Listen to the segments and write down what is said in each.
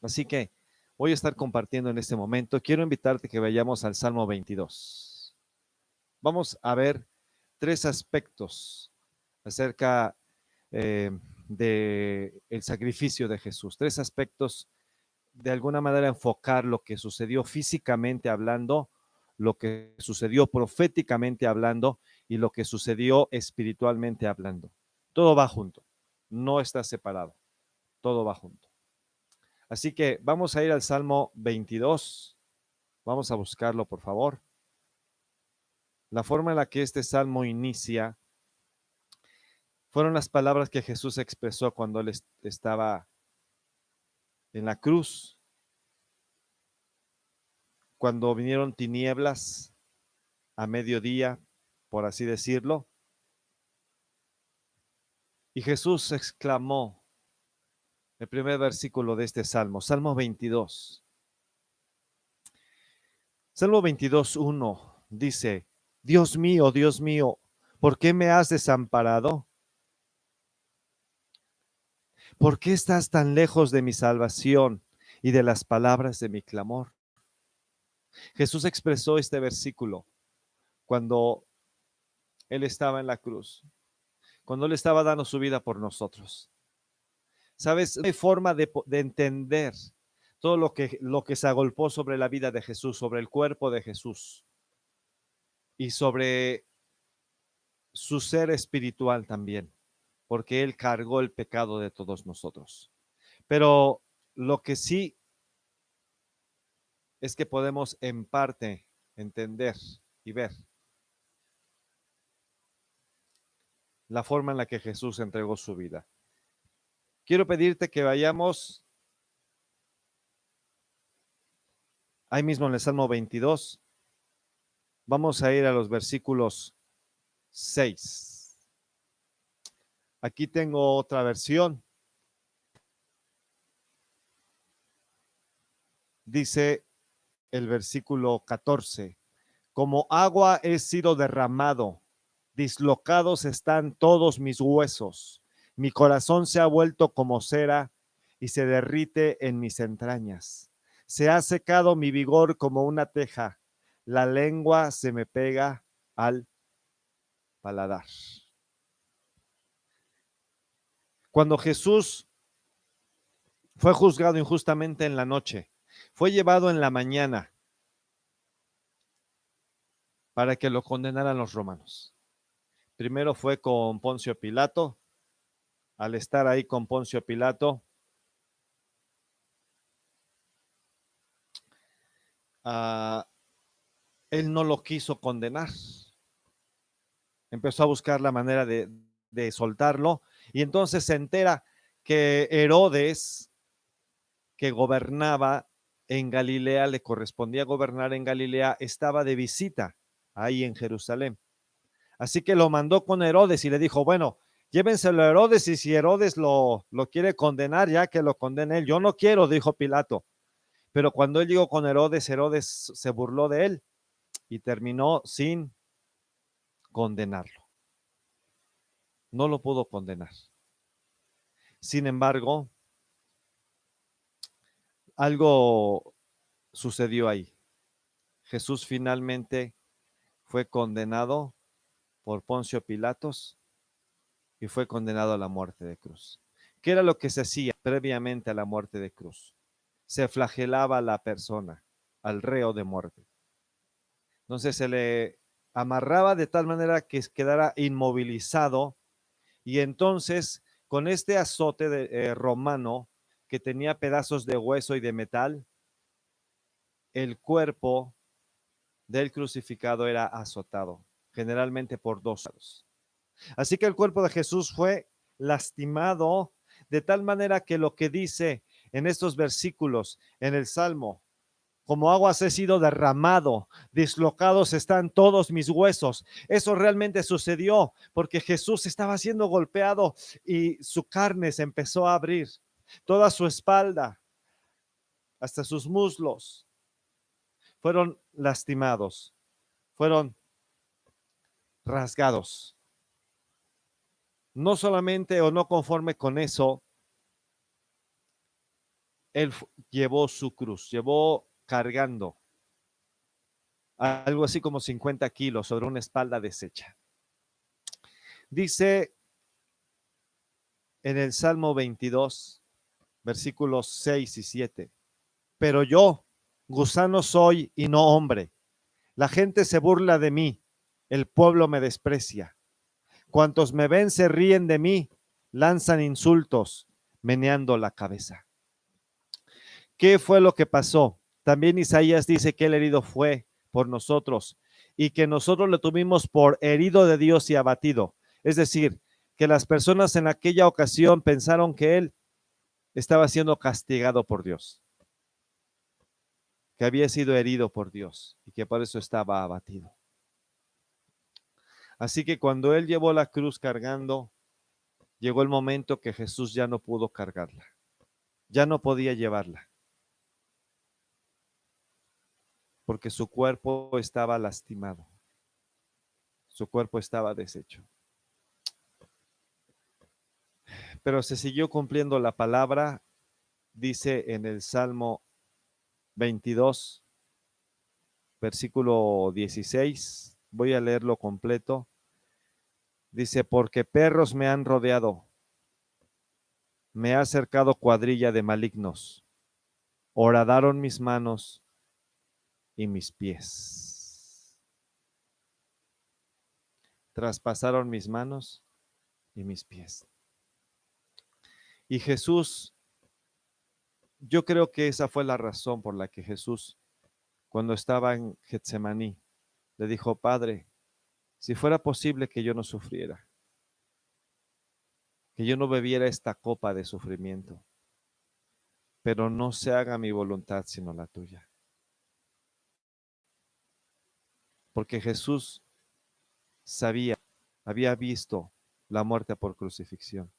Así que voy a estar compartiendo en este momento. Quiero invitarte que vayamos al Salmo 22. Vamos a ver tres aspectos acerca del sacrificio de Jesús. Tres aspectos, de alguna manera enfocar lo que sucedió físicamente hablando, lo que sucedió proféticamente hablando y lo que sucedió espiritualmente hablando. Todo va junto, no está separado, todo va junto. Así que vamos a ir al Salmo 22. Vamos a buscarlo, por favor. La forma en la que este salmo inicia fueron las palabras que Jesús expresó cuando él estaba en la cruz, cuando vinieron tinieblas a mediodía, por así decirlo, y Jesús exclamó el primer versículo de este salmo, Salmo 22. Salmo 22:1 dice: Dios mío, ¿por qué me has desamparado? ¿Por qué estás tan lejos de mi salvación y de las palabras de mi clamor? Jesús expresó este versículo cuando él estaba en la cruz, cuando él estaba dando su vida por nosotros. ¿Sabes? No hay forma de entender todo lo que se agolpó sobre la vida de Jesús, sobre el cuerpo de Jesús y sobre su ser espiritual también, porque él cargó el pecado de todos nosotros. Pero lo que sí es que podemos en parte entender y ver la forma en la que Jesús entregó su vida. Quiero pedirte que vayamos ahí mismo en el Salmo 22. Vamos a ir a los versículos 6. Aquí tengo otra versión. Dice el versículo 14: como agua he sido derramado, dislocados están todos mis huesos. Mi corazón se ha vuelto como cera y se derrite en mis entrañas. Se ha secado mi vigor como una teja. La lengua se me pega al paladar. Cuando Jesús fue juzgado injustamente en la noche, fue llevado en la mañana para que lo condenaran los romanos. Primero fue con Poncio Pilato. Al estar ahí con Poncio Pilato, él no lo quiso condenar. Empezó a buscar la manera de soltarlo, y entonces se entera que Herodes, que gobernaba en Galilea, le correspondía gobernar en Galilea, estaba de visita ahí en Jerusalén. Así que lo mandó con Herodes y le dijo: bueno, llévenselo a Herodes, y si Herodes lo quiere condenar, ya que lo condene él. Yo no quiero, dijo Pilato. Pero cuando él llegó con Herodes, Herodes se burló de él y terminó sin condenarlo. No lo pudo condenar. Sin embargo, algo sucedió ahí. Jesús finalmente fue condenado por Poncio Pilatos y fue condenado a la muerte de cruz. ¿Qué era lo que se hacía previamente a la muerte de cruz? Se flagelaba a la persona, al reo de muerte. Entonces se le amarraba de tal manera que quedara inmovilizado, y entonces con este azote romano, que tenía pedazos de hueso y de metal, el cuerpo del crucificado era azotado, generalmente por dos lados. Así que el cuerpo de Jesús fue lastimado de tal manera que lo que dice en estos versículos en el Salmo: como aguas he sido derramado, dislocados están todos mis huesos. Eso realmente sucedió porque Jesús estaba siendo golpeado y su carne se empezó a abrir. Toda su espalda, hasta sus muslos, fueron lastimados, fueron rasgados. No solamente o no conforme con eso, Él llevó su cruz, llevó cargando algo así como 50 kilos sobre una espalda deshecha. Dice en el Salmo 22, versículos 6 y 7, pero yo, gusano soy y no hombre. La gente se burla de mí, el pueblo me desprecia. Cuantos me ven se ríen de mí, lanzan insultos, meneando la cabeza. ¿Qué fue lo que pasó? También Isaías dice que el herido fue por nosotros y que nosotros lo tuvimos por herido de Dios y abatido. Es decir, que las personas en aquella ocasión pensaron que él estaba siendo castigado por Dios, que había sido herido por Dios y que por eso estaba abatido. Así que cuando él llevó la cruz cargando, llegó el momento que Jesús ya no pudo cargarla, ya no podía llevarla, porque su cuerpo estaba lastimado, su cuerpo estaba deshecho. Pero se siguió cumpliendo la palabra, dice en el Salmo 22, versículo 16, voy a leerlo completo. Dice, porque perros me han rodeado, me ha acercado cuadrilla de malignos, horadaron mis manos y mis pies. Traspasaron mis manos y mis pies. Y Jesús, yo creo que esa fue la razón por la que Jesús, cuando estaba en Getsemaní, le dijo, Padre, si fuera posible que yo no sufriera, que yo no bebiera esta copa de sufrimiento, pero no se haga mi voluntad sino la tuya. Porque Jesús sabía, había visto la muerte por crucifixión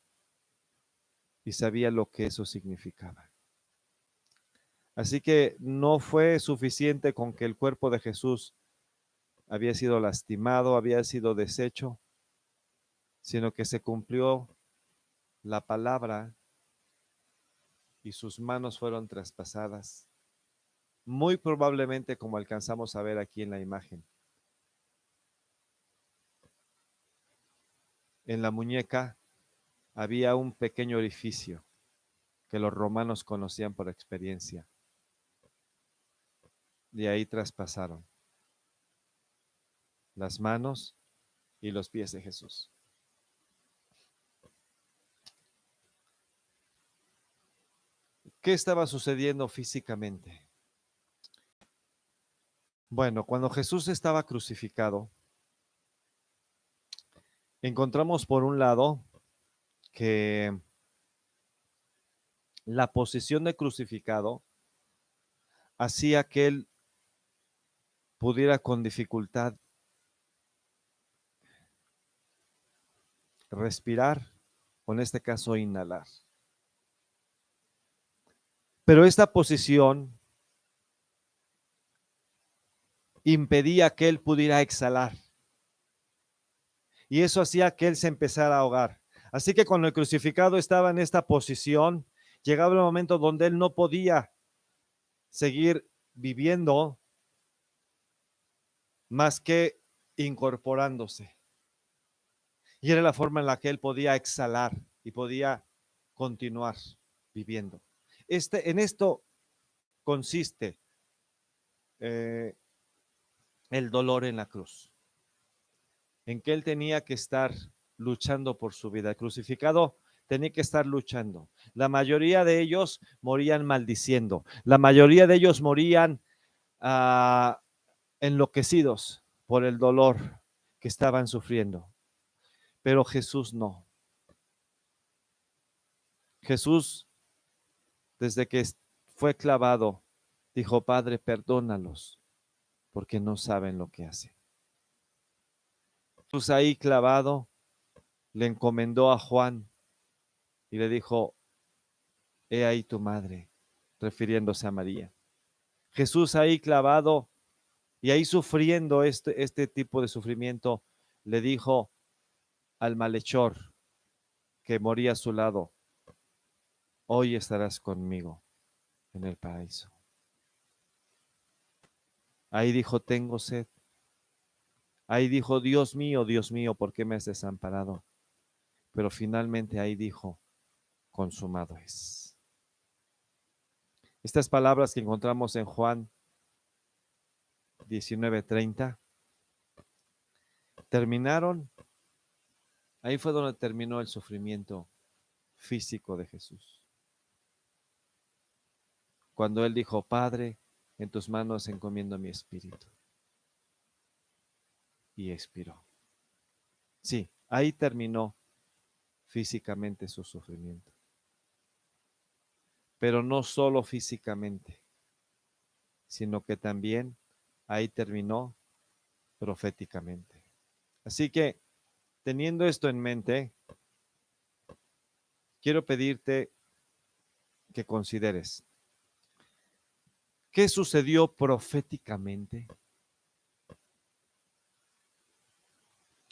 y sabía lo que eso significaba. Así que no fue suficiente con que el cuerpo de Jesús había sido lastimado, había sido deshecho, sino que se cumplió la palabra y sus manos fueron traspasadas, muy probablemente como alcanzamos a ver aquí en la imagen. En la muñeca había un pequeño orificio que los romanos conocían por experiencia. De ahí traspasaron las manos y los pies de Jesús. ¿Qué estaba sucediendo físicamente? Bueno, cuando Jesús estaba crucificado, encontramos por un lado que la posición de crucificado hacía que él pudiera con dificultad respirar, o en este caso inhalar. Pero esta posición impedía que él pudiera exhalar. Y eso hacía que él se empezara a ahogar. Así que cuando el crucificado estaba en esta posición, llegaba el momento donde él no podía seguir viviendo más que incorporándose. Y era la forma en la que él podía exhalar y podía continuar viviendo. En esto consiste el dolor en la cruz, en que él tenía que estar luchando por su vida. El crucificado tenía que estar luchando. La mayoría de ellos morían maldiciendo. La mayoría de ellos morían enloquecidos por el dolor que estaban sufriendo. Pero Jesús no. Jesús, desde que fue clavado, dijo, Padre, perdónalos, porque no saben lo que hacen. Jesús ahí clavado le encomendó a Juan y le dijo, he ahí tu madre, refiriéndose a María. Jesús ahí clavado y ahí sufriendo este tipo de sufrimiento, le dijo al malhechor que moría a su lado, hoy estarás conmigo en el paraíso. Ahí dijo, tengo sed. Ahí dijo, Dios mío, ¿por qué me has desamparado? Pero finalmente ahí dijo, consumado es. Estas palabras que encontramos en Juan 19:30 terminaron, ahí fue donde terminó el sufrimiento físico de Jesús. Cuando él dijo, Padre, en tus manos encomiendo mi espíritu. Y expiró. Sí, ahí terminó físicamente su sufrimiento. Pero no solo físicamente, sino que también ahí terminó proféticamente. Así que, teniendo esto en mente, quiero pedirte que consideres qué sucedió proféticamente.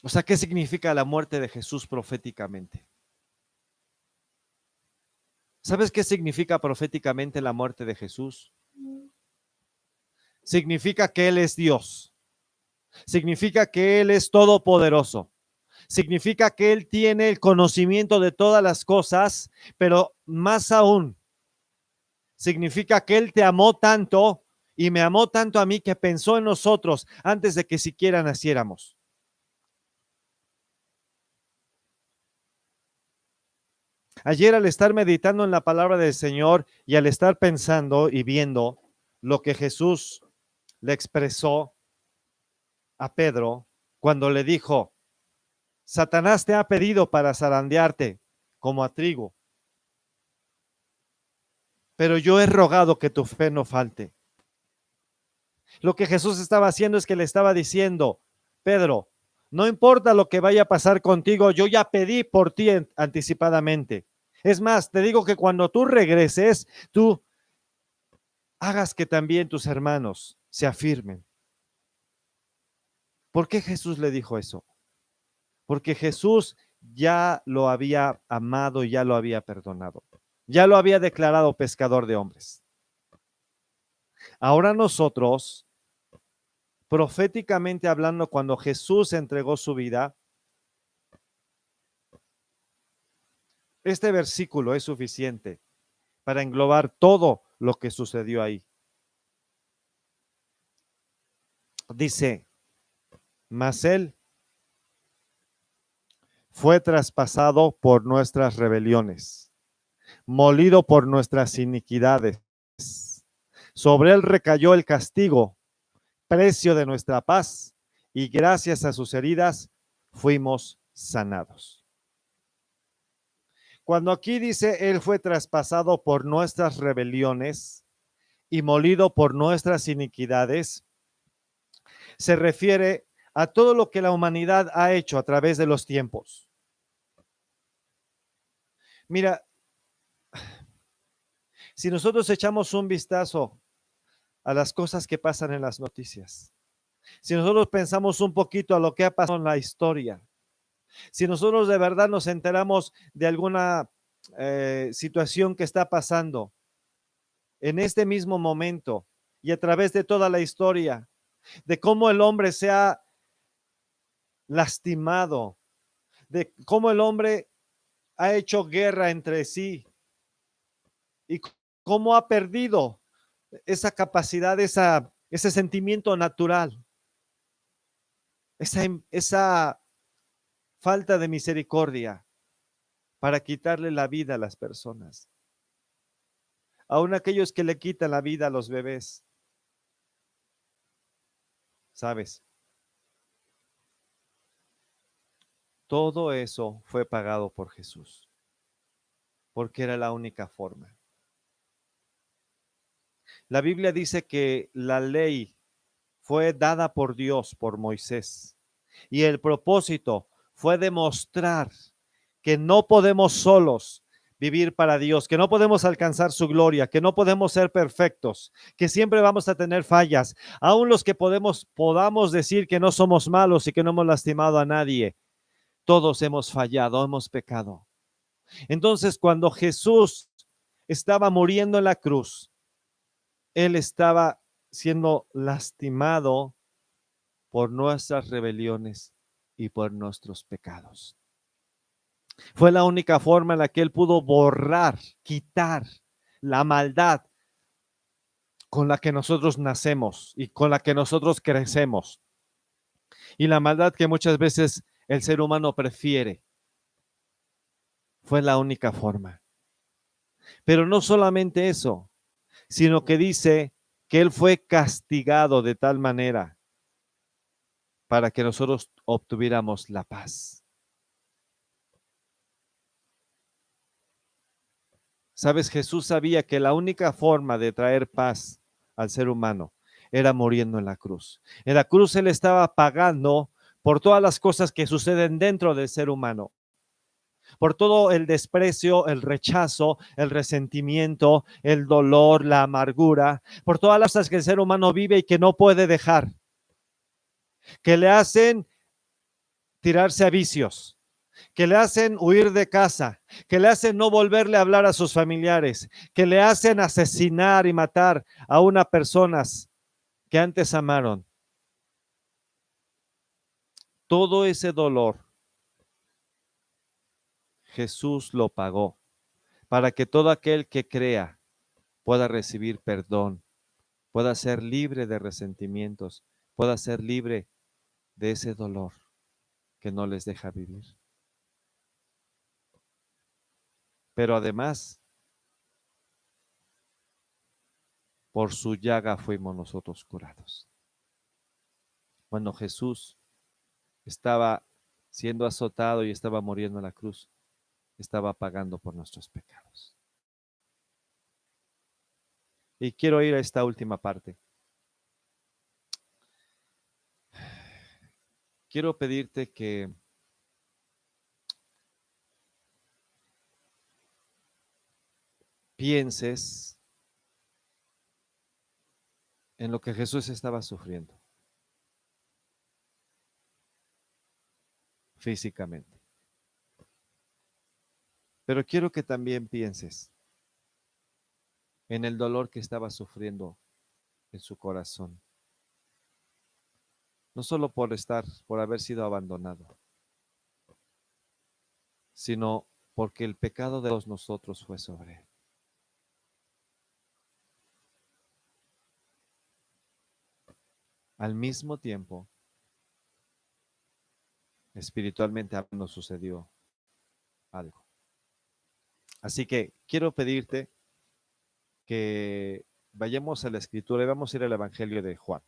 O sea, ¿qué significa la muerte de Jesús proféticamente? ¿Sabes qué significa proféticamente la muerte de Jesús? Significa que Él es Dios. Significa que Él es todopoderoso. Significa que Él tiene el conocimiento de todas las cosas, pero más aún, significa que Él te amó tanto y me amó tanto a mí que pensó en nosotros antes de que siquiera naciéramos. Ayer al estar meditando en la palabra del Señor y al estar pensando y viendo lo que Jesús le expresó a Pedro cuando le dijo, Satanás te ha pedido para zarandearte como a trigo, pero yo he rogado que tu fe no falte. Lo que Jesús estaba haciendo es que le estaba diciendo, Pedro, no importa lo que vaya a pasar contigo, yo ya pedí por ti anticipadamente. Es más, te digo que cuando tú regreses, tú hagas que también tus hermanos se afirmen. ¿Por qué Jesús le dijo eso? Porque Jesús ya lo había amado y ya lo había perdonado. Ya lo había declarado pescador de hombres. Ahora nosotros, proféticamente hablando, cuando Jesús entregó su vida, este versículo es suficiente para englobar todo lo que sucedió ahí. Dice, mas Él fue traspasado por nuestras rebeliones, molido por nuestras iniquidades. Sobre Él recayó el castigo, precio de nuestra paz, y gracias a sus heridas fuimos sanados. Cuando aquí dice, Él fue traspasado por nuestras rebeliones y molido por nuestras iniquidades, se refiere a todo lo que la humanidad ha hecho a través de los tiempos. Mira, si nosotros echamos un vistazo a las cosas que pasan en las noticias, si nosotros pensamos un poquito a lo que ha pasado en la historia, si nosotros de verdad nos enteramos de alguna situación que está pasando en este mismo momento y a través de toda la historia, de cómo el hombre se ha lastimado, de cómo el hombre ha hecho guerra entre sí y cómo ha perdido esa capacidad, ese sentimiento natural, esa falta de misericordia para quitarle la vida a las personas. Aún aquellos que le quitan la vida a los bebés. ¿Sabes? Todo eso fue pagado por Jesús, porque era la única forma. La Biblia dice que la ley fue dada por Dios, por Moisés, y el propósito fue demostrar que no podemos solos vivir para Dios, que no podemos alcanzar su gloria, que no podemos ser perfectos, que siempre vamos a tener fallas, aun los que podamos decir que no somos malos y que no hemos lastimado a nadie. Todos hemos fallado, hemos pecado. Entonces, cuando Jesús estaba muriendo en la cruz, Él estaba siendo lastimado por nuestras rebeliones y por nuestros pecados. Fue la única forma en la que Él pudo borrar, quitar la maldad con la que nosotros nacemos y con la que nosotros crecemos. Y la maldad que muchas veces el ser humano prefiere. Fue la única forma. Pero no solamente eso, sino que dice que Él fue castigado de tal manera para que nosotros obtuviéramos la paz. Sabes, Jesús sabía que la única forma de traer paz al ser humano era muriendo en la cruz. En la cruz Él estaba pagando por todas las cosas que suceden dentro del ser humano, por todo el desprecio, el rechazo, el resentimiento, el dolor, la amargura, por todas las cosas que el ser humano vive y que no puede dejar, que le hacen tirarse a vicios, que le hacen huir de casa, que le hacen no volverle a hablar a sus familiares, que le hacen asesinar y matar a unas personas que antes amaron. Todo ese dolor Jesús lo pagó para que todo aquel que crea pueda recibir perdón, pueda ser libre de resentimientos, pueda ser libre de ese dolor que no les deja vivir. Pero además, por su llaga fuimos nosotros curados. Cuando Jesús estaba siendo azotado y estaba muriendo en la cruz, estaba pagando por nuestros pecados. Y quiero ir a esta última parte. Quiero pedirte que pienses en lo que Jesús estaba sufriendo físicamente. Pero quiero que también pienses en el dolor que estaba sufriendo en su corazón. No solo por haber sido abandonado, sino porque el pecado de todos nosotros fue sobre él. Al mismo tiempo, espiritualmente hablando, sucedió algo. Así que quiero pedirte que vayamos a la escritura y vamos a ir al Evangelio de Juan.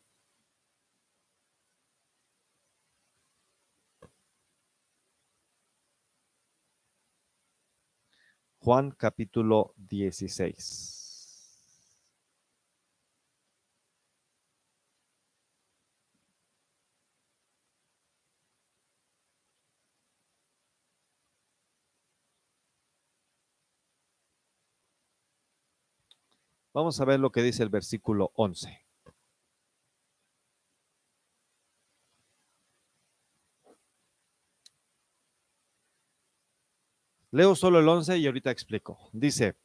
Juan capítulo 16. Vamos a ver lo que dice el versículo 11. Leo solo el 11 y ahorita explico. Dice,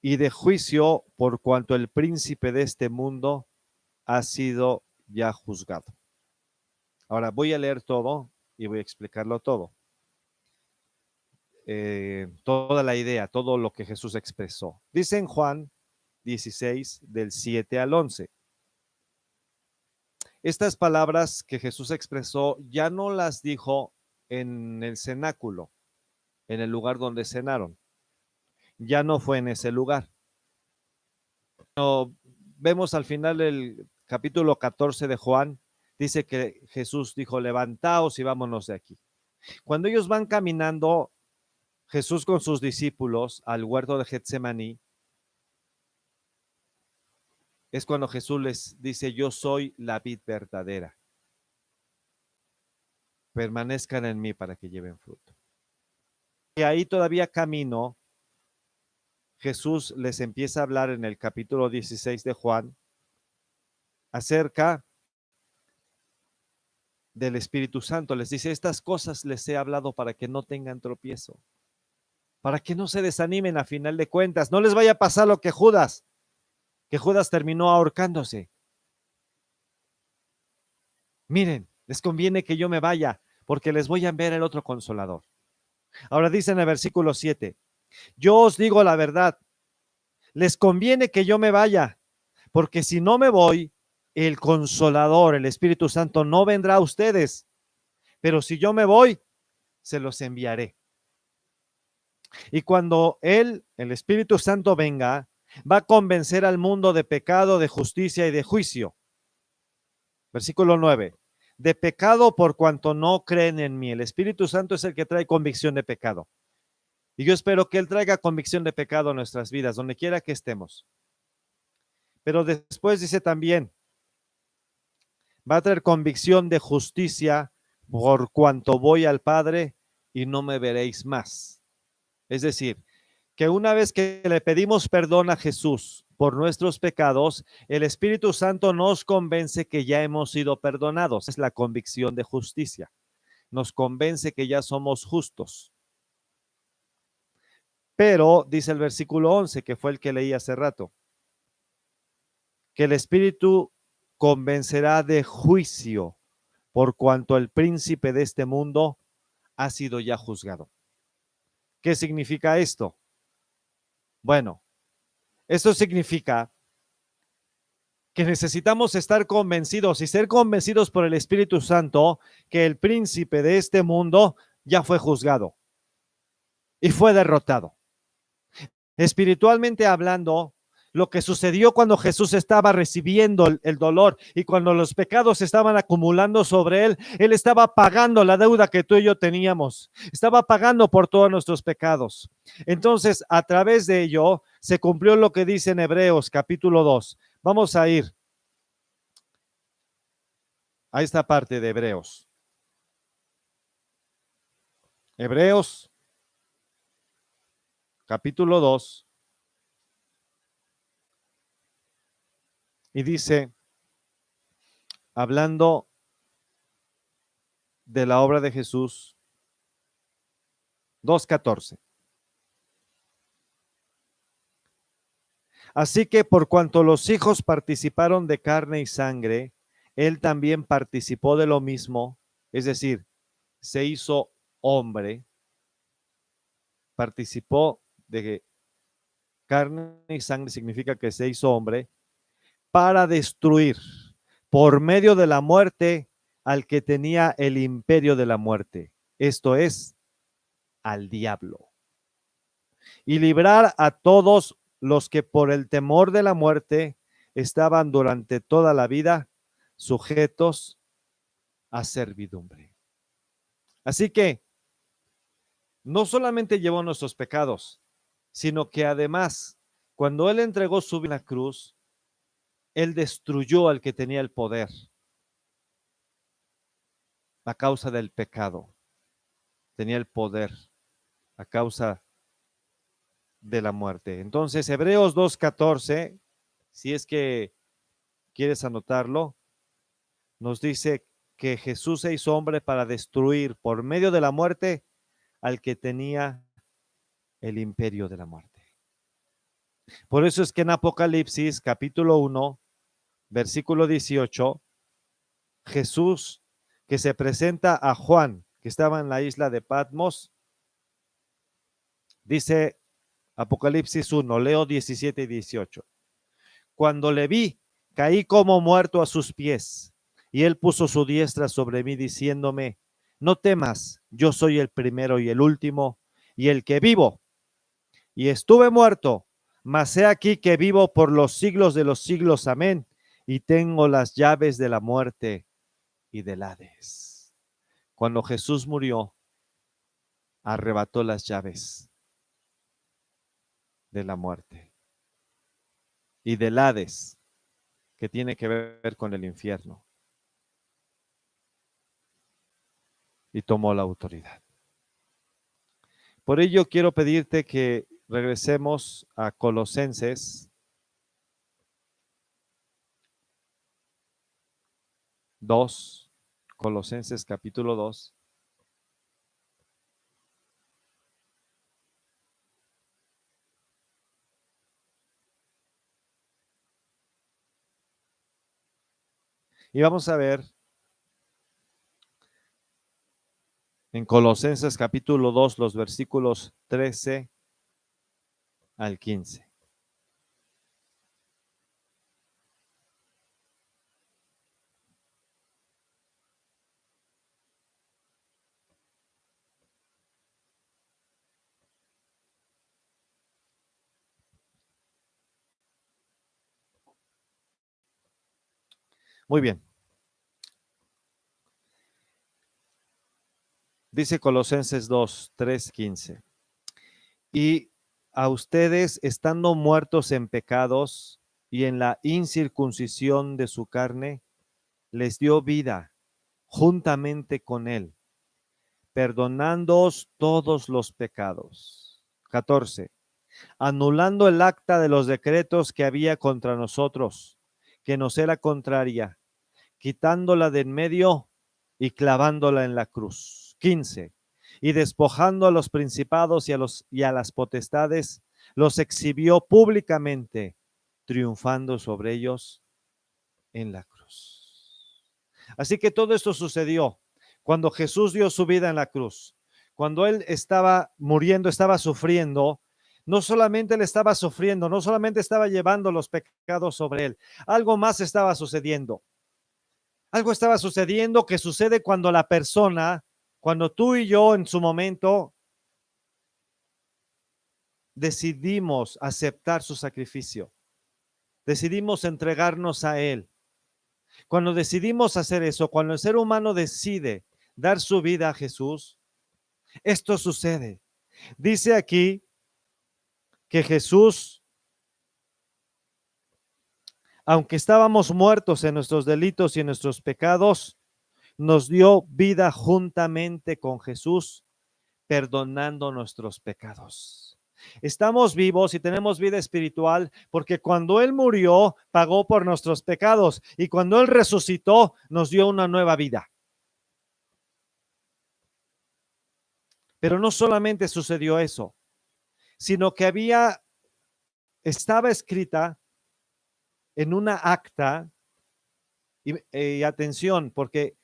y de juicio por cuanto el príncipe de este mundo ha sido ya juzgado. Ahora voy a leer todo y voy a explicarlo todo. Toda la idea, todo lo que Jesús expresó. Dice en Juan 16, del 7 al 11. Estas palabras que Jesús expresó ya no las dijo en el cenáculo, en el lugar donde cenaron. Ya no fue en ese lugar. No, vemos al final del capítulo 14 de Juan, dice que Jesús dijo, levantaos y vámonos de aquí. Cuando ellos van caminando, Jesús con sus discípulos al huerto de Getsemaní, es cuando Jesús les dice, yo soy la vid verdadera. Permanezcan en mí para que lleven fruto. Y ahí todavía camino, Jesús les empieza a hablar en el capítulo 16 de Juan acerca del Espíritu Santo. Les dice, estas cosas les he hablado para que no tengan tropiezo, para que no se desanimen a final de cuentas, no les vaya a pasar lo que Judas, que Judas terminó ahorcándose. Miren, les conviene que yo me vaya, porque les voy a enviar el otro consolador. Ahora dice en el versículo 7, yo os digo la verdad, les conviene que yo me vaya, porque si no me voy, el consolador, el Espíritu Santo, no vendrá a ustedes, pero si yo me voy, se los enviaré. Y cuando Él, el Espíritu Santo, venga, va a convencer al mundo de pecado, de justicia y de juicio. Versículo 9. De pecado por cuanto no creen en mí. El Espíritu Santo es el que trae convicción de pecado. Y yo espero que Él traiga convicción de pecado a nuestras vidas, donde quiera que estemos. Pero después dice también, va a traer convicción de justicia por cuanto voy al Padre y no me veréis más. Es decir, que una vez que le pedimos perdón a Jesús por nuestros pecados, el Espíritu Santo nos convence que ya hemos sido perdonados. Es la convicción de justicia. Nos convence que ya somos justos. Pero, dice el versículo 11, que fue el que leí hace rato, que el Espíritu convencerá de juicio por cuanto el príncipe de este mundo ha sido ya juzgado. ¿Qué significa esto? Bueno, esto significa que necesitamos estar convencidos y ser convencidos por el Espíritu Santo que el príncipe de este mundo ya fue juzgado y fue derrotado. Espiritualmente hablando, lo que sucedió cuando Jesús estaba recibiendo el dolor y cuando los pecados estaban acumulando sobre él, él estaba pagando la deuda que tú y yo teníamos, estaba pagando por todos nuestros pecados. Entonces, a través de ello, se cumplió lo que dice en Hebreos capítulo 2. Vamos a ir a esta parte de Hebreos. Hebreos capítulo 2. Y dice, hablando de la obra de Jesús, 2:14. Así que por cuanto los hijos participaron de carne y sangre, él también participó de lo mismo, es decir, se hizo hombre, participó de carne y sangre, significa que se hizo hombre, para destruir por medio de la muerte al que tenía el imperio de la muerte, esto es, al diablo, y librar a todos los que por el temor de la muerte estaban durante toda la vida sujetos a servidumbre. Así que no solamente llevó nuestros pecados, sino que además, cuando Él entregó su vida en la cruz, Él destruyó al que tenía el poder a causa del pecado. Tenía el poder a causa de la muerte. Entonces, Hebreos 2:14, si es que quieres anotarlo, nos dice que Jesús se hizo hombre para destruir por medio de la muerte al que tenía el imperio de la muerte. Por eso es que en Apocalipsis capítulo 1, versículo 18, Jesús, que se presenta a Juan, que estaba en la isla de Patmos, dice Apocalipsis 1, leo 17 y 18. Cuando le vi, caí como muerto a sus pies, y él puso su diestra sobre mí, diciéndome, no temas, yo soy el primero y el último, y el que vivo. Y estuve muerto, mas he aquí que vivo por los siglos de los siglos, amén, y tengo las llaves de la muerte y del Hades. Cuando Jesús murió, arrebató las llaves de la muerte y del Hades, que tiene que ver con el infierno, y tomó la autoridad. Por ello quiero pedirte que regresemos a Colosenses 2, Colosenses capítulo 2. Y vamos a ver en Colosenses capítulo 2, los versículos 13 al 15. Muy bien. Dice Colosenses 2, 3, 15. Y a ustedes, estando muertos en pecados y en la incircuncisión de su carne, les dio vida juntamente con él, perdonándoos todos los pecados. 14. Anulando el acta de los decretos que había contra nosotros, que nos era contraria, quitándola de en medio y clavándola en la cruz. 15. Y despojando a los principados y a las potestades, los exhibió públicamente, triunfando sobre ellos en la cruz. Así que todo esto sucedió cuando Jesús dio su vida en la cruz. Cuando Él estaba muriendo, estaba sufriendo, no solamente Él estaba sufriendo, no solamente estaba llevando los pecados sobre Él, algo más estaba sucediendo. Algo estaba sucediendo que sucede cuando la persona, cuando tú y yo en su momento decidimos aceptar su sacrificio, decidimos entregarnos a Él. Cuando decidimos hacer eso, cuando el ser humano decide dar su vida a Jesús, esto sucede. Dice aquí que Jesús, aunque estábamos muertos en nuestros delitos y en nuestros pecados, nos dio vida juntamente con Jesús, perdonando nuestros pecados. Estamos vivos y tenemos vida espiritual porque cuando Él murió, pagó por nuestros pecados y cuando Él resucitó, nos dio una nueva vida. Pero no solamente sucedió eso, sino que estaba escrita en una acta, y atención, porque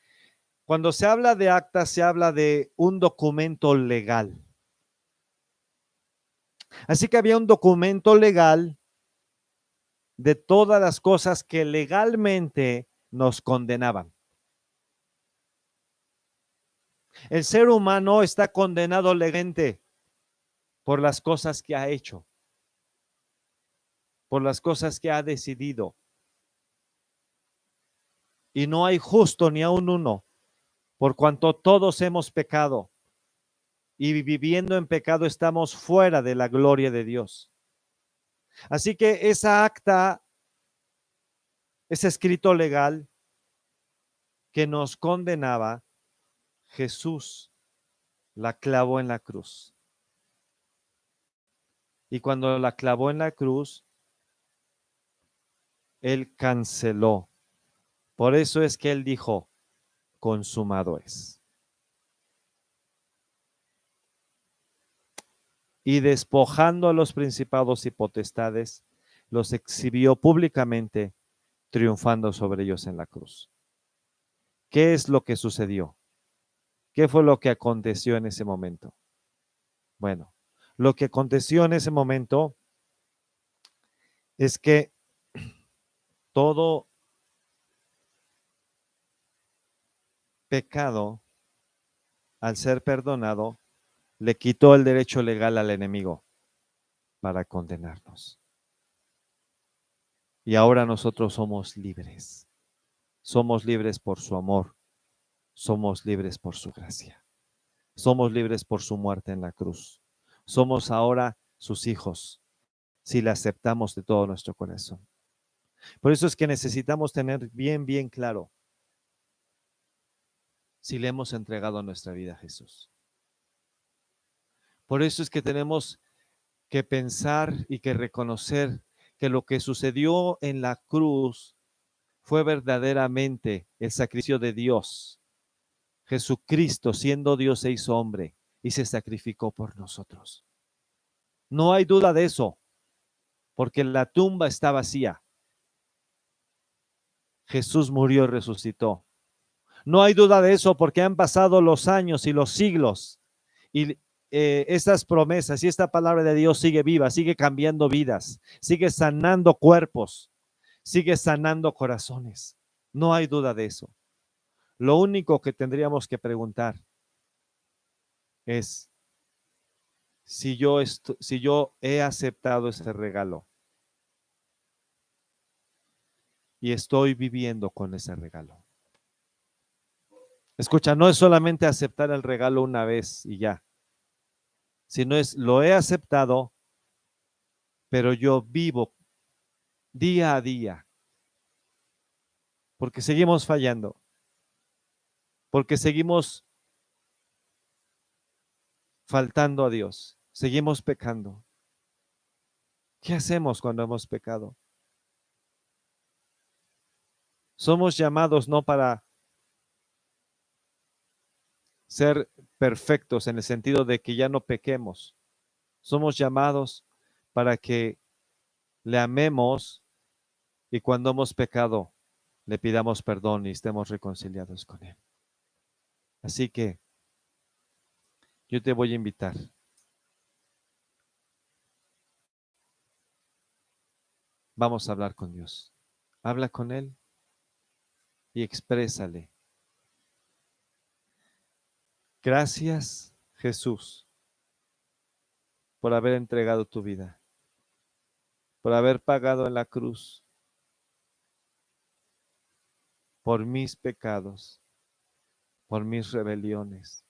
cuando se habla de acta, se habla de un documento legal. Así que había un documento legal de todas las cosas que legalmente nos condenaban. El ser humano está condenado legalmente por las cosas que ha hecho, por las cosas que ha decidido. Y no hay justo ni aun uno, por cuanto todos hemos pecado y viviendo en pecado estamos fuera de la gloria de Dios. Así que esa acta, ese escrito legal que nos condenaba, Jesús la clavó en la cruz. Y cuando la clavó en la cruz, Él canceló. Por eso es que Él dijo, consumado es. Y despojando a los principados y potestades, los exhibió públicamente, triunfando sobre ellos en la cruz. ¿Qué es lo que sucedió? ¿Qué fue lo que aconteció en ese momento? Bueno, lo que aconteció en ese momento es que todo pecado, al ser perdonado, le quitó el derecho legal al enemigo para condenarnos. Y ahora nosotros somos libres. Somos libres por su amor. Somos libres por su gracia. Somos libres por su muerte en la cruz. Somos ahora sus hijos, si le aceptamos de todo nuestro corazón. Por eso es que necesitamos tener bien claro si le hemos entregado nuestra vida a Jesús. Por eso es que tenemos que pensar y que reconocer que lo que sucedió en la cruz fue verdaderamente el sacrificio de Dios. Jesucristo, siendo Dios, se hizo hombre y se sacrificó por nosotros. No hay duda de eso, porque la tumba está vacía. Jesús murió y resucitó. No hay duda de eso porque han pasado los años y los siglos y estas promesas y esta palabra de Dios sigue viva, sigue cambiando vidas, sigue sanando cuerpos, sigue sanando corazones. No hay duda de eso. Lo único que tendríamos que preguntar es si yo he aceptado ese regalo y estoy viviendo con ese regalo. Escucha, no es solamente aceptar el regalo una vez y ya, sino es lo he aceptado, pero yo vivo día a día, porque seguimos fallando, porque seguimos faltando a Dios, seguimos pecando. ¿Qué hacemos cuando hemos pecado? Somos llamados no para ser perfectos en el sentido de que ya no pequemos. Somos llamados para que le amemos y cuando hemos pecado le pidamos perdón y estemos reconciliados con Él. Así que yo te voy a invitar. Vamos a hablar con Dios. Habla con Él y exprésale. Gracias, Jesús, por haber entregado tu vida, por haber pagado en la cruz por mis pecados, por mis rebeliones,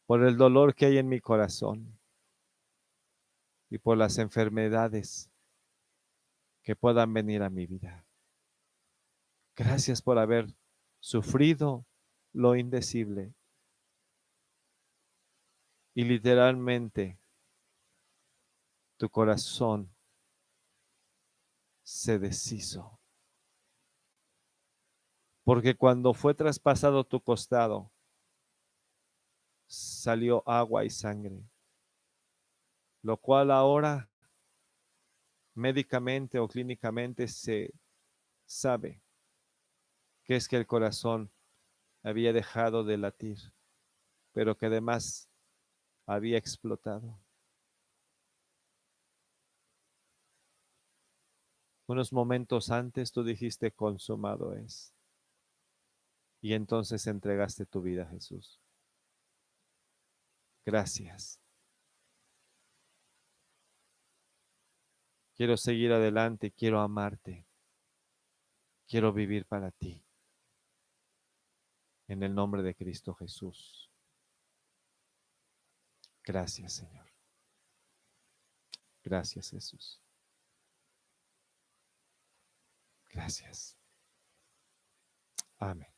por el dolor que hay en mi corazón y por las enfermedades que puedan venir a mi vida. Gracias por haber sufrido lo indecible y literalmente tu corazón se deshizo. Porque cuando fue traspasado tu costado, salió agua y sangre, lo cual ahora médicamente o clínicamente se sabe que es que el corazón había dejado de latir, pero que además había explotado. Unos momentos antes tú dijiste consumado es. Y entonces entregaste tu vida a Jesús. Gracias. Quiero seguir adelante, quiero amarte, quiero vivir para ti. En el nombre de Cristo Jesús. Gracias, Señor. Gracias, Jesús. Gracias. Amén.